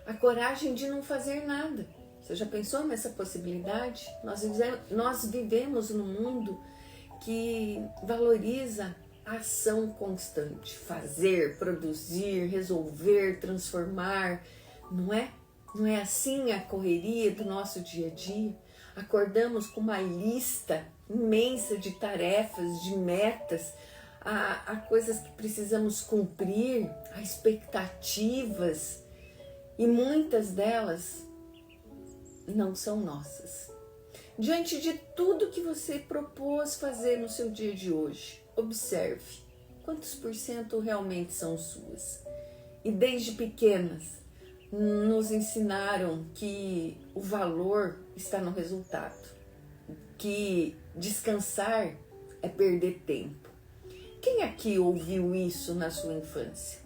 a coragem de não fazer nada. Você já pensou nessa possibilidade? Nós vivemos num mundo que valoriza a ação constante, fazer, produzir, resolver, transformar, não é? Não é assim a correria do nosso dia a dia? Acordamos com uma lista imensa de tarefas, de metas, a coisas que precisamos cumprir, a expectativas, e muitas delas não são nossas. Diante de tudo que você propôs fazer no seu dia de hoje, observe quantos por cento realmente são suas. E desde pequenas nos ensinaram que o valor está no resultado, que descansar é perder tempo. Quem aqui ouviu isso na sua infância?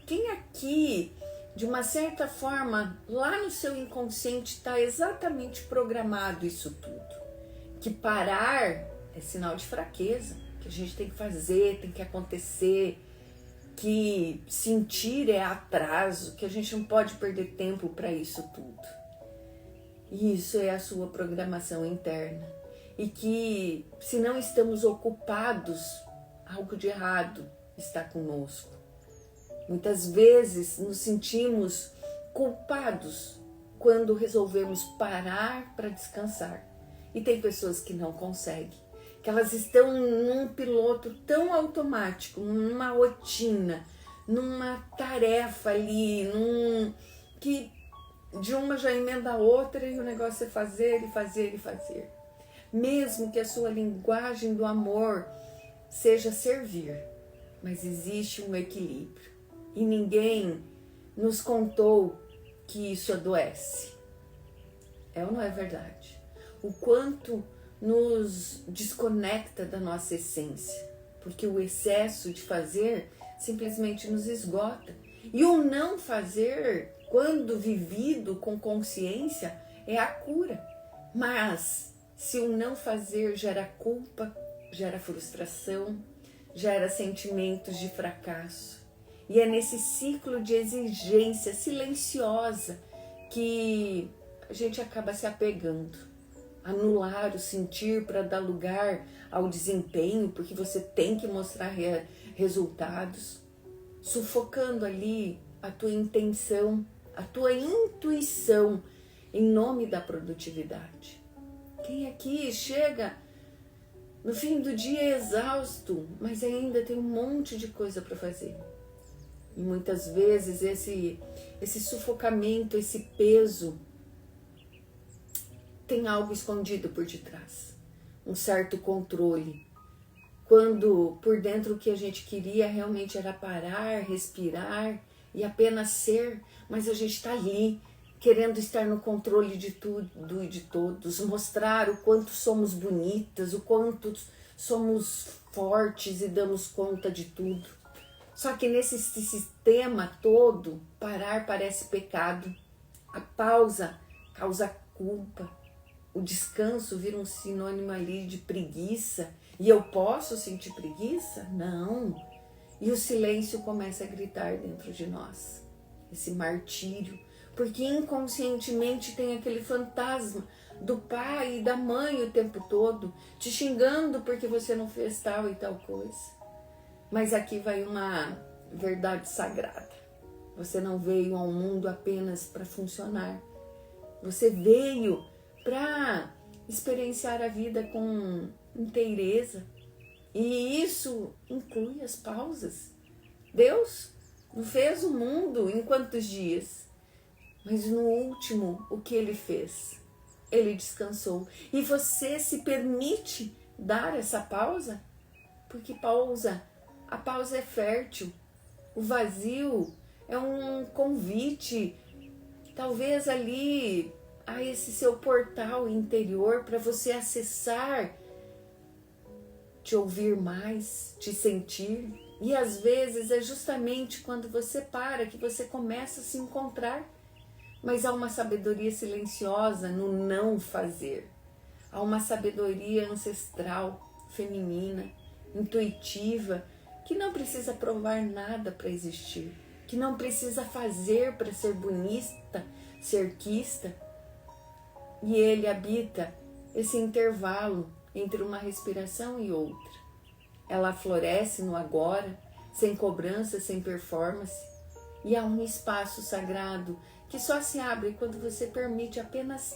Quem aqui, de uma certa forma, lá no seu inconsciente está exatamente programado isso tudo? Que parar é sinal de fraqueza, que a gente tem que fazer, tem que acontecer, que sentir é atraso, que a gente não pode perder tempo para isso tudo. E isso é a sua programação interna. E que, se não estamos ocupados, algo de errado está conosco. Muitas vezes nos sentimos culpados quando resolvemos parar para descansar. E tem pessoas que não conseguem, que elas estão num piloto tão automático, numa rotina, numa tarefa ali, que de uma já emenda a outra e o negócio é fazer e fazer e fazer. Mesmo que a sua linguagem do amor seja servir, mas existe um equilíbrio. E ninguém nos contou que isso adoece. É ou não é verdade? O quanto nos desconecta da nossa essência, porque o excesso de fazer simplesmente nos esgota. E o não fazer, quando vivido com consciência, é a cura. Mas se o não fazer gera culpa, gera frustração, gera sentimentos de fracasso. E é nesse ciclo de exigência silenciosa que a gente acaba se apegando. Anular o sentir para dar lugar ao desempenho, porque você tem que mostrar resultados, sufocando ali a tua intenção, a tua intuição em nome da produtividade. Quem aqui chega no fim do dia exausto, mas ainda tem um monte de coisa para fazer? E muitas vezes esse sufocamento, esse peso, tem algo escondido por detrás, um certo controle. Quando por dentro o que a gente queria realmente era parar, respirar e apenas ser, mas a gente está ali, querendo estar no controle de tudo e de todos, mostrar o quanto somos bonitas, o quanto somos fortes e damos conta de tudo. Só que nesse sistema todo, parar parece pecado, a pausa causa culpa, o descanso vira um sinônimo ali de preguiça. E eu posso sentir preguiça? Não. E o silêncio começa a gritar dentro de nós, esse martírio, porque inconscientemente tem aquele fantasma do pai e da mãe o tempo todo, te xingando porque você não fez tal e tal coisa. Mas aqui vai uma verdade sagrada. Você não veio ao mundo apenas para funcionar. Você veio para experienciar a vida com inteireza. E isso inclui as pausas. Deus não fez o mundo em quantos dias? Mas no último, o que ele fez? Ele descansou. E você se permite dar essa pausa? Porque a pausa é fértil. O vazio é um convite, talvez ali, a esse seu portal interior para você acessar, te ouvir mais, te sentir. E às vezes é justamente quando você para que você começa a se encontrar. Mas há uma sabedoria silenciosa no não fazer. Há uma sabedoria ancestral, feminina, intuitiva, que não precisa provar nada para existir, que não precisa fazer para ser bonita, ser quista. E ele habita esse intervalo entre uma respiração e outra. Ela floresce no agora, sem cobrança, sem performance. E há um espaço sagrado que só se abre quando você permite apenas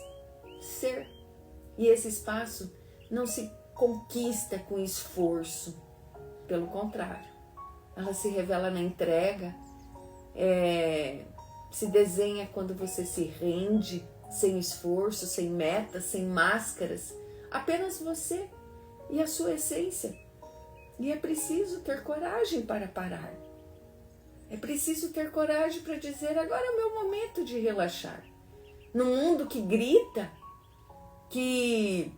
ser. E esse espaço não se conquista com esforço. Pelo contrário, ela se revela na entrega, se desenha quando você se rende, sem esforço, sem metas, sem máscaras. Apenas você e a sua essência. E é preciso ter coragem para parar. É preciso ter coragem para dizer, agora é o meu momento de relaxar. No mundo que grita, que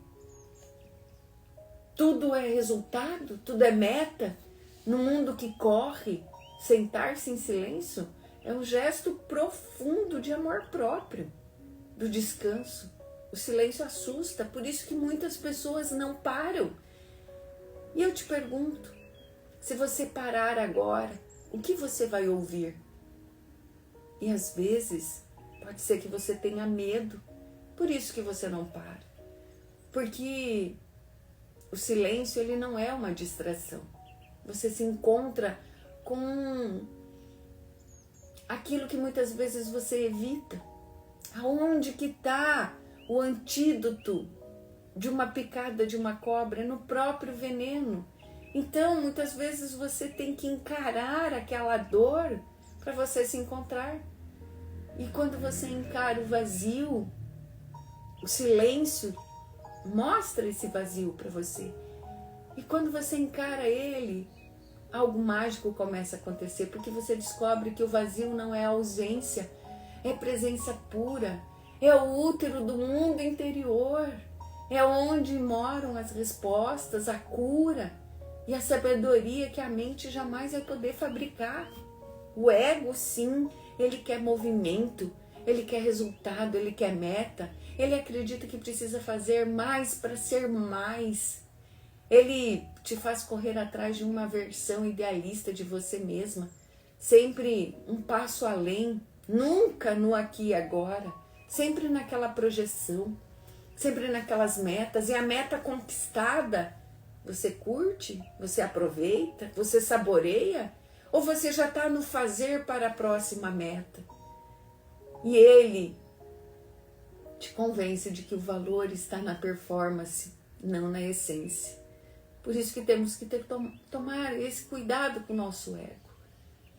tudo é resultado, tudo é meta, no mundo que corre, sentar-se em silêncio é um gesto profundo de amor próprio, do descanso. O silêncio assusta, por isso que muitas pessoas não param. E eu te pergunto, se você parar agora, o que você vai ouvir? E às vezes, pode ser que você tenha medo, por isso que você não para. Porque o silêncio, ele não é uma distração. Você se encontra com aquilo que muitas vezes você evita. Aonde que está o antídoto de uma picada de uma cobra? No próprio veneno. Então, muitas vezes você tem que encarar aquela dor para você se encontrar. E quando você encara o vazio, o silêncio mostra esse vazio para você. E quando você encara ele, algo mágico começa a acontecer, porque você descobre que o vazio não é ausência, é presença pura, é o útero do mundo interior, é onde moram as respostas, a cura e a sabedoria que a mente jamais vai poder fabricar. O ego, sim, ele quer movimento, ele quer resultado, ele quer meta, ele acredita que precisa fazer mais para ser mais. Ele te faz correr atrás de uma versão idealista de você mesma, sempre um passo além, nunca no aqui e agora, sempre naquela projeção, sempre naquelas metas. E a meta conquistada, você curte? Você aproveita? Você saboreia? Ou você já está no fazer para a próxima meta? E ele te convence de que o valor está na performance, não na essência. Por isso que temos que tomar esse cuidado com o nosso ego.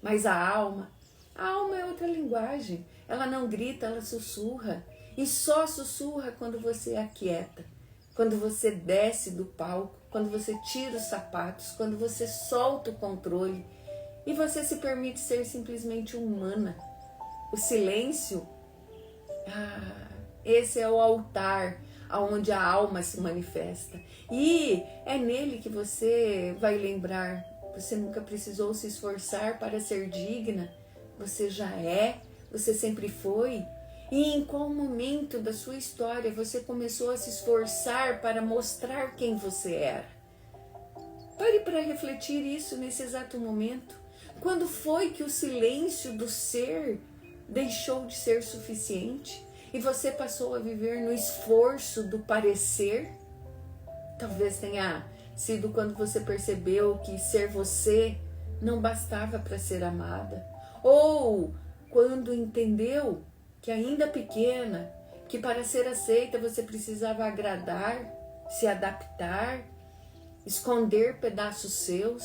Mas a alma é outra linguagem. Ela não grita, ela sussurra. E só sussurra quando você aquieta, quando você desce do palco, quando você tira os sapatos, quando você solta o controle e você se permite ser simplesmente humana. O silêncio, esse é o altar onde a alma se manifesta. E é nele que você vai lembrar, você nunca precisou se esforçar para ser digna, você já é, você sempre foi. E em qual momento da sua história você começou a se esforçar para mostrar quem você era? Pare para refletir isso nesse exato momento. Quando foi que o silêncio do ser deixou de ser suficiente e você passou a viver no esforço do parecer? Talvez tenha sido quando você percebeu que ser você não bastava para ser amada. Ou quando entendeu que ainda pequena, que para ser aceita você precisava agradar, se adaptar, esconder pedaços seus.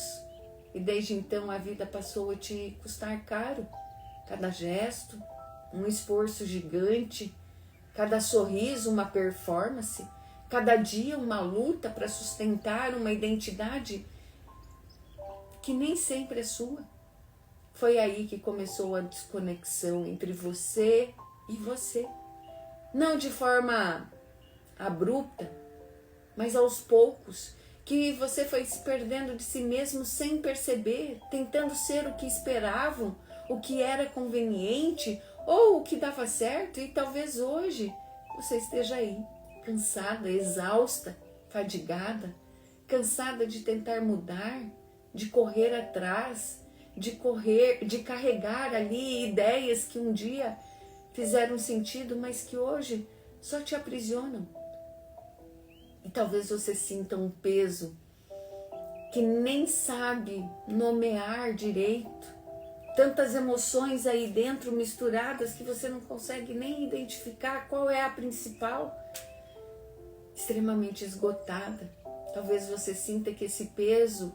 E desde então a vida passou a te custar caro. Cada gesto, um esforço gigante, cada sorriso, uma performance, cada dia uma luta para sustentar uma identidade que nem sempre é sua. Foi aí que começou a desconexão entre você e você. Não de forma abrupta, mas aos poucos, que você foi se perdendo de si mesmo sem perceber, tentando ser o que esperavam, o que era conveniente ou o que dava certo. E talvez hoje você esteja aí, cansada, exausta, fadigada, cansada de tentar mudar, de correr atrás, de correr, de carregar ali ideias que um dia fizeram sentido, mas que hoje só te aprisionam. E talvez você sinta um peso que nem sabe nomear direito. Tantas emoções aí dentro misturadas que você não consegue nem identificar qual é a principal. Extremamente esgotada. Talvez você sinta que esse peso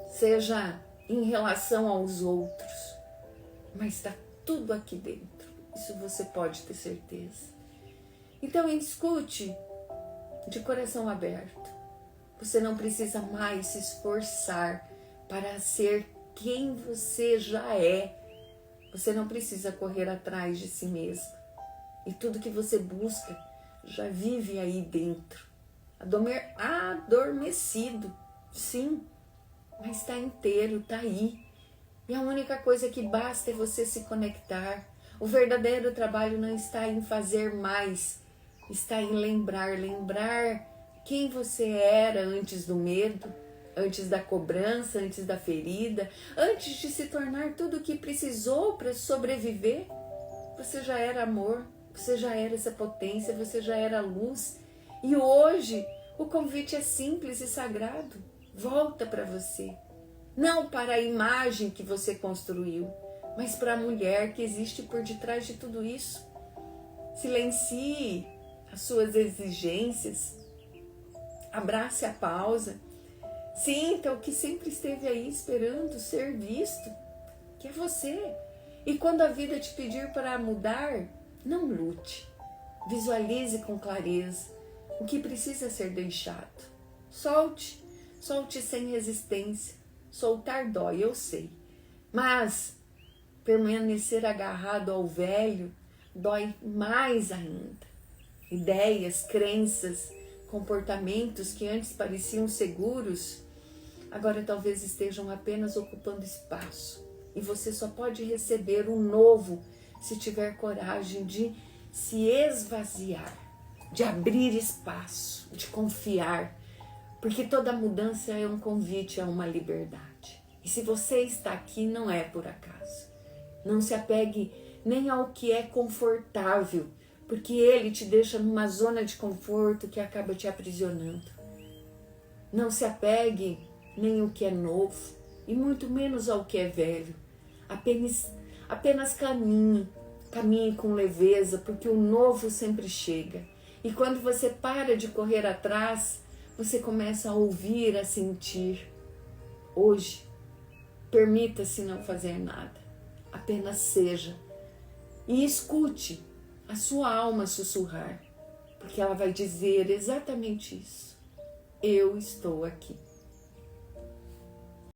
seja em relação aos outros, mas está tudo aqui dentro. Isso você pode ter certeza. Então escute de coração aberto. Você não precisa mais se esforçar para ser quem você já é. Você não precisa correr atrás de si mesmo. E tudo que você busca já vive aí dentro. Adormecido, sim, mas está inteiro, está aí. E a única coisa que basta é você se conectar. O verdadeiro trabalho não está em fazer mais, está em lembrar quem você era antes do medo, antes da cobrança, antes da ferida, antes de se tornar tudo o que precisou para sobreviver. Você já era amor, você já era essa potência, você já era luz. E hoje o convite é simples e sagrado. Volta para você. Não para a imagem que você construiu, mas para a mulher que existe por detrás de tudo isso. Silencie as suas exigências. Abrace a pausa. Sinta o que sempre esteve aí esperando ser visto, que é você. E quando a vida te pedir para mudar, não lute. Visualize com clareza o que precisa ser deixado. Solte sem resistência. Soltar dói, eu sei. Mas permanecer agarrado ao velho dói mais ainda. Ideias, crenças, comportamentos que antes pareciam seguros, agora talvez estejam apenas ocupando espaço. E você só pode receber um novo se tiver coragem de se esvaziar, de abrir espaço, de confiar. Porque toda mudança é um convite a uma liberdade. E se você está aqui, não é por acaso. Não se apegue nem ao que é confortável, porque ele te deixa numa zona de conforto que acaba te aprisionando. Não se apegue nem ao que é novo, e muito menos ao que é velho. Apenas caminhe com leveza, porque o novo sempre chega. E quando você para de correr atrás, você começa a ouvir, a sentir. Hoje, permita-se não fazer nada. Apenas seja. E escute a sua alma sussurrar, porque ela vai dizer exatamente isso. Eu estou aqui.